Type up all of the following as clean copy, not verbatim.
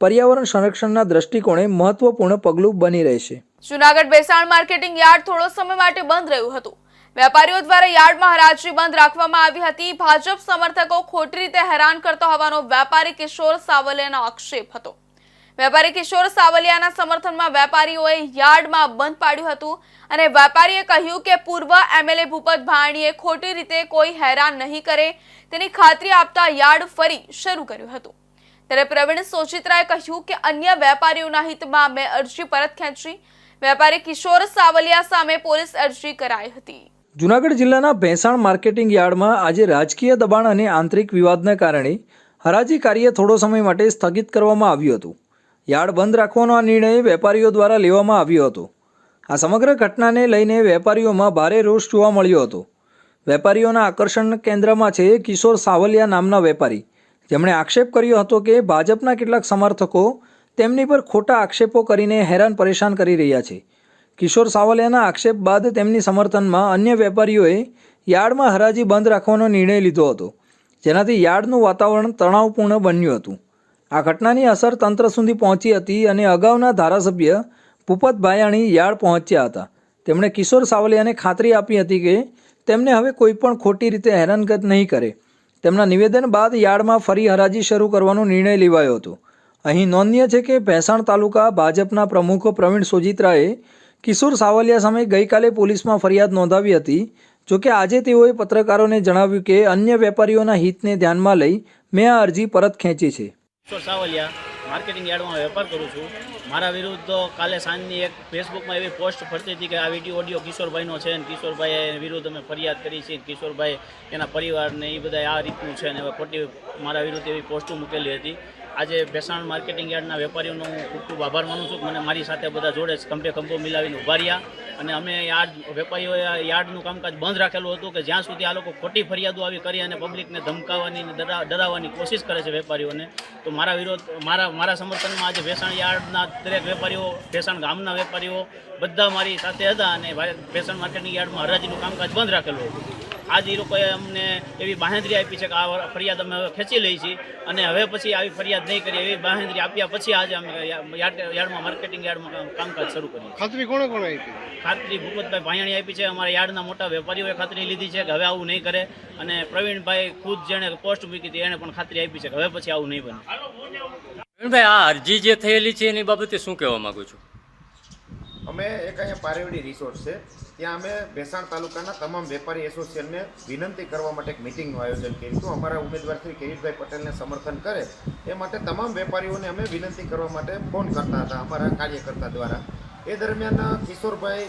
પર્યાવરણ સંરક્ષણના દૃષ્ટિકોણે મહત્વપૂર્ણ પગલું બની રહેશે। જૂનાગઢ ભેસાણ માર્કેટિંગ યાર્ડ થોડો સમય માટે બંધ રહ્યું હતું। વેપારીઓ દ્વારા યાર્ડમાં હરાજી બંધ રાખવામાં આવી હતી। ભાજપ સમર્થકો ખોટી રીતે હેરાન કરતો હોવાનો વેપારી કિશોર સાવલિયાનો આક્ષેપ હતો। વેપારી કિશોર સાવલિયાના સમર્થનમાં વેપારીઓએ યાર્ડમાં બંધ પાડ્યું હતું અને વેપારીએ કહ્યું કે પૂર્વ એમએલએ ભૂપત ભાયણીએ ખોટી રીતે કોઈ હેરાન નહીં કરે તેની ખાતરી આપતા યાર્ડ ફરી શરૂ કર્યું હતું। ત્યારે પ્રવીણ સોચિત્રાએ કહ્યું કે અન્ય વેપારીઓના હિતમાં મેં અરજી પરત ખેંચી। વેપારી કિશોર સાવલિયા સામે પોલીસ અરજી કરાઈ હતી। જૂનાગઢ જિલ્લાના ભેસાણ માર્કેટિંગ યાર્ડમાં આજે રાજકીય દબાણ અને આંતરિક વિવાદને કારણે હરાજી કાર્ય થોડો સમય માટે સ્થગિત કરવામાં આવ્યું હતું। યાર્ડ બંધ રાખવાનો આ નિર્ણય વેપારીઓ દ્વારા લેવામાં આવ્યો હતો। આ સમગ્ર ઘટનાને લઈને વેપારીઓમાં ભારે રોષ જોવા મળ્યો હતો। વેપારીઓના આકર્ષણ કેન્દ્રમાં છે કિશોર સાવલિયા નામના વેપારી, જેમણે આક્ષેપ કર્યો હતો કે ભાજપના કેટલાક સમર્થકો તેમની પર ખોટા આક્ષેપો કરીને હેરાન પરેશાન કરી રહ્યા છે। કિશોર સાવલિયાના આક્ષેપ બાદ તેમની સમર્થનમાં અન્ય વેપારીઓએ યાર્ડમાં હરાજી બંધ રાખવાનો નિર્ણય લીધો હતો, જેનાથી યાર્ડનું વાતાવરણ તણાવપૂર્ણ બન્યું હતું। આ ઘટનાની અસર તંત્ર સુધી પહોંચી હતી અને અગાઉના ધારાસભ્ય ભૂપત ભાયાણી યાર્ડ પહોંચ્યા હતા। તેમણે કિશોર સાવલિયાને ખાતરી આપી હતી કે તેમને હવે કોઈ પણ ખોટી રીતે હેરાનગત નહીં કરે। તેમના નિવેદન બાદ યાર્ડમાં ફરી હરાજી શરૂ કરવાનો નિર્ણય લેવાયો હતો। અહીં નોંધનીય છે કે ભેસાણ તાલુકા ભાજપના પ્રમુખ પ્રવીણ સોજિત્રાએ કિશોર સાવલિયા સામે ગઈકાલે પોલીસમાં ફરિયાદ નોંધાવી હતી। જોકે આજે તેઓએ પત્રકારોને જણાવ્યું કે અન્ય વેપારીઓના હિતને ધ્યાનમાં લઈ મેં આ અરજી પરત ખેંચી છે। કિશોર સાવલિયા માર્કેટિંગ યાર્ડમાં વેપાર કરું છું। મારા વિરુદ્ધ કાલે સાંજની એક ફેસબુકમાં એવી પોસ્ટ ફરતી હતી કે આ વિડીયો ઓડિયો કિશોરભાઈનો છે અને કિશોરભાઈ વિરુદ્ધ અમે ફરિયાદ કરી છે। કિશોરભાઈ એના પરિવારને એ બધા આ રીતનું છે અને હવે ખોટી મારા વિરુદ્ધ એવી પોસ્ટો મૂકેલી હતી। આજે ભેસાણ માર્કેટિંગ યાર્ડના વેપારીઓનો હું ખૂબ ખૂબ આભાર માનું છું કે મને મારી સાથે બધા જોડે ખંભે ખંભો મિલાવીને ઉભા રહ્યા અને અમે વેપારીઓએ યાર્ડનું કામકાજ બંધ રાખેલું હતું કે જ્યાં સુધી આ લોકો ખોટી ફરિયાદો આવી કરી અને પબ્લિકને ધમકાવવાની ડરાવવાની કોશિશ કરે છે વેપારીઓને, તો મારા સમર્થનમાં આજે ભેસાણ યાર્ડના દરેક વેપારીઓ, ભેસાણ ગામના વેપારીઓ બધા મારી સાથે હતા અને ભેસાણ માર્કેટિંગ યાર્ડમાં હરાજીનું કામકાજ બંધ રાખેલું હતું। આજે એ લોકોએ અમને એવી બાંહેધરી આપી છે કે આ ફરિયાદ અમે હવે ખેંચી લઈ છીએ અને હવે પછી આવી ફરિયાદ નહીં કરીએ એવી બાંહેધરી આપ્યા પછી આજે અમે યાર્ડમાં માર્કેટિંગ યાર્ડમાં કામકાજ શરૂ કર્યું। ખાતરી કોણે આપી? ખાતરી ભૂપતભાઈ ભાયાણી આપી છે। અમારા યાર્ડના મોટા વેપારીઓએ ખાતરી લીધી છે કે હવે આવું નહીં કરે અને પ્રવીણભાઈ ખુદ જેણે પોસ્ટ મૂકી હતી એણે પણ ખાતરી આપી છે કે હવે પછી આવું નહીં બને। પ્રવીણભાઈ, આ અરજી જે થયેલી છે એની બાબતે શું કહેવા માંગુ છું? અમે એક અહીંયા પારેવડી રિસોર્ટ છે, ત્યાં અમે ભેસાણ તાલુકાના તમામ વેપારી એસોસિએશનને વિનંતી કરવા માટે એક મિટિંગનું આયોજન કર્યું હતું। અમારા ઉમેદવાર શ્રી કિરીટભાઈ પટેલને સમર્થન કરે એ માટે તમામ વેપારીઓને અમે વિનંતી કરવા માટે ફોન કરતા હતા અમારા કાર્યકર્તા દ્વારા। એ દરમિયાન કિશોરભાઈ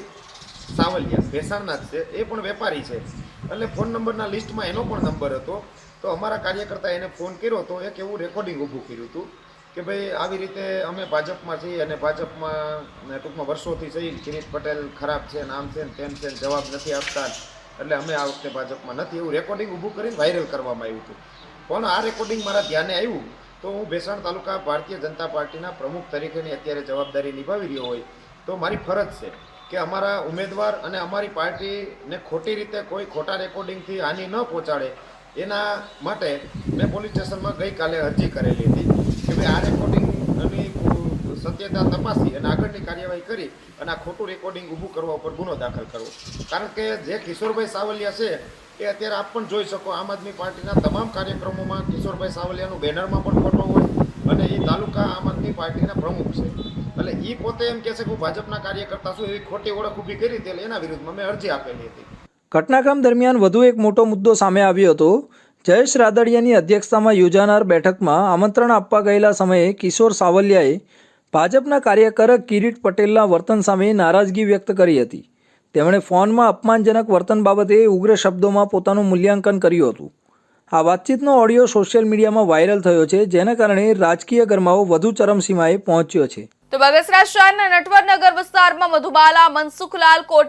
સાવલિયા ભેસાણના જ છે, એ પણ વેપારી છે, એટલે ફોન નંબરના લિસ્ટમાં એનો પણ નંબર હતો। તો અમારા કાર્યકર્તા એને ફોન કર્યો તો એક એવું રેકોર્ડિંગ ઊભું કર્યું હતું કે ભાઈ આવી રીતે અમે ભાજપમાં છીએ અને ભાજપમાં ટૂંકમાં વર્ષોથી છીએ, કિરીટ પટેલ ખરાબ છે, આમ છે ને તેમ છે, જવાબ નથી આપતા, એટલે અમે આ વખતે ભાજપમાં નથી, એવું રેકોર્ડિંગ ઊભું કરીને વાયરલ કરવામાં આવ્યું હતું। પણ આ રેકોર્ડિંગ મારા ધ્યાને આવ્યું તો હું ભેસાણ તાલુકા ભારતીય જનતા પાર્ટીના પ્રમુખ તરીકેની અત્યારે જવાબદારી નિભાવી રહ્યો હોય તો મારી ફરજ છે કે અમારા ઉમેદવાર અને અમારી પાર્ટીને ખોટી રીતે કોઈ ખોટા રેકોર્ડિંગથી હાનિ ન પહોંચાડે એના માટે મેં પોલીસ સ્ટેશનમાં ગઈકાલે અરજી કરેલી હતી કે ભાઈ આ રેકોર્ડિંગની સત્યતા તપાસી અને આગળની કાર્યવાહી કરી અને આ ખોટું રેકોર્ડિંગ ઊભું કરવા ઉપર ગુનો દાખલ કરવો। કારણ કે જે કિશોરભાઈ સાવલિયા છે એ અત્યારે આપ પણ જોઈ શકો આમ આદમી પાર્ટીના તમામ કાર્યક્રમોમાં કિશોરભાઈ સાવલિયાનું બેનરમાં પણ ફોટો હોય અને એ તાલુકા આમ આદમી પાર્ટીના પ્રમુખ છે, એટલે એ પોતે એમ કહે છે કે હું ભાજપના કાર્યકર્તા છું, એવી ખોટી ઓળખ ઊભી કરી હતી, એના વિરુદ્ધમાં મેં અરજી આપેલી હતી। ઘટનાક્રમ દરમિયાન વધુ એક મોટો મુદ્દો સામે આવ્યો હતો। જયેશ રાદડિયાની અધ્યક્ષતામાં યોજાનાર બેઠકમાં આમંત્રણ આપવા ગયેલા સમયે કિશોર સાવલિયાએ ભાજપના કાર્યકર કિરીટ પટેલના વર્તન સામે નારાજગી વ્યક્ત કરી હતી। તેમણે ફોનમાં અપમાનજનક વર્તન બાબતે ઉગ્ર શબ્દોમાં પોતાનું મૂલ્યાંકન કર્યું હતું। આ વાતચીતનો ઓડિયો સોશિયલ મીડિયામાં વાયરલ થયો છે, જેના કારણે રાજકીય ગરમાવો વધુ ચરમસીમાએ પહોંચ્યો છે। તો બગસરા શહેરના નટવરનગર વિસ્તારમાં મધુબાલા મનસુખલાલ કોટ